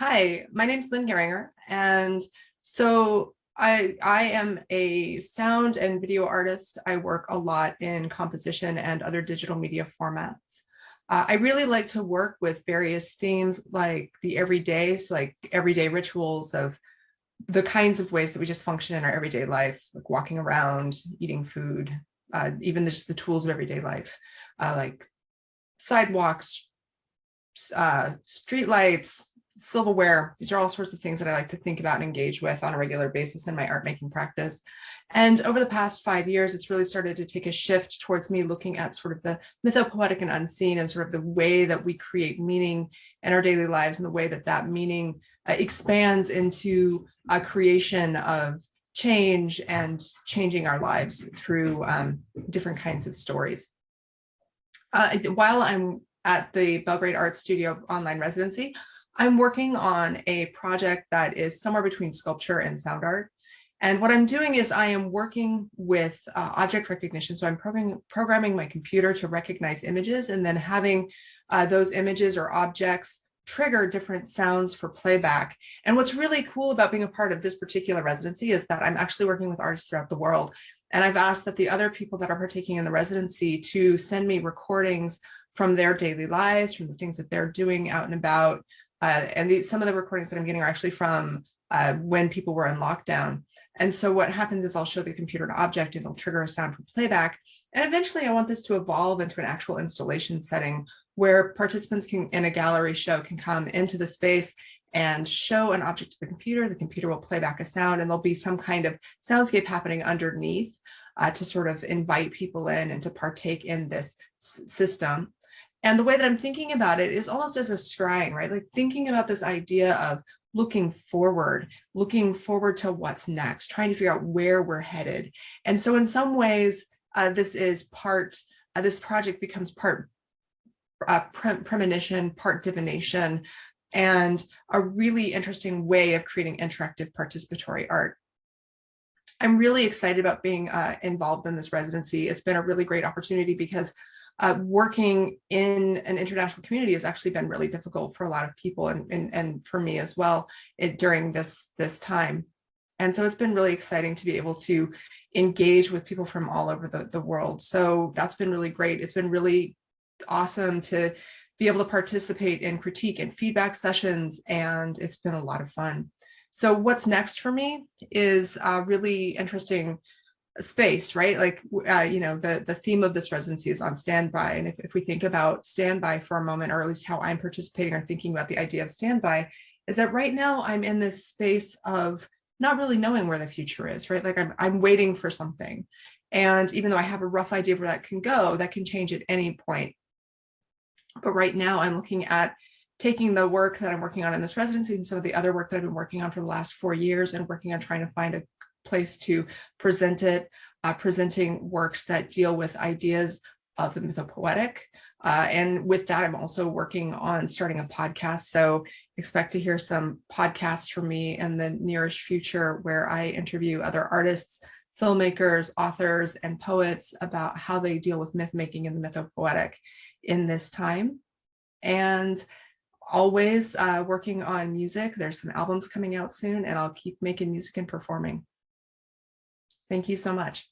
Hi, my name's Lyn Goeringer, and I am a sound and video artist. I work a lot in composition and other digital media formats. I really like to work with various themes like the everyday, so like everyday rituals of the kinds of ways that we just function in our everyday life, like walking around, eating food, even just the tools of everyday life, like sidewalks, street lights, silverware. These are all sorts of things that I like to think about and engage with on a regular basis in my art making practice. And over the past 5 years, it's really started to take a shift towards me looking at sort of the mythopoetic and unseen and sort of the way that we create meaning in our daily lives and the way that that meaning expands into a creation of change and changing our lives through different kinds of stories. While I'm at the Belgrade Art Studio online residency, I'm working on a project that is somewhere between sculpture and sound art. And what I'm doing is I am working with object recognition. So I'm programming my computer to recognize images and then having those images or objects trigger different sounds for playback. And what's really cool about being a part of this particular residency is that I'm actually working with artists throughout the world. And I've asked that the other people that are partaking in the residency to send me recordings from their daily lives, from the things that they're doing out and about. Some of the recordings that I'm getting are actually from when people were in lockdown. And so what happens is I'll show the computer an object and it'll trigger a sound for playback. And eventually I want this to evolve into an actual installation setting where participants in a gallery show can come into the space and show an object to the computer will play back a sound, and there'll be some kind of soundscape happening underneath to sort of invite people in and to partake in this system. And the way that I'm thinking about it is almost as a scrying, right? Like thinking about this idea of looking forward to what's next, trying to figure out where we're headed. And so in some ways, this project becomes part premonition, part divination, and a really interesting way of creating interactive participatory art. I'm really excited about being involved in this residency. It's been a really great opportunity because working in an international community has actually been really difficult for a lot of people and for me as well during this time. And so it's been really exciting to be able to engage with people from all over the world. So that's been really great. It's been really awesome to be able to participate in critique and feedback sessions, and it's been a lot of fun. So what's next for me is a really interesting space, right? Like, the theme of this residency is on standby. And if we think about standby for a moment, or at least how I'm participating or thinking about the idea of standby, is that right now I'm in this space of not really knowing where the future is, right? Like I'm waiting for something. And even though I have a rough idea of where that can go, that can change at any point. But right now I'm looking at taking the work that I'm working on in this residency and some of the other work that I've been working on for the last 4 years and working on trying to find a place to present it, presenting works that deal with ideas of the mythopoetic. And with that, I'm also working on starting a podcast. So expect to hear some podcasts from me in the nearest future where I interview other artists, filmmakers, authors, and poets about how they deal with myth making and the mythopoetic in this time. And always working on music. There's some albums coming out soon, and I'll keep making music and performing. Thank you so much.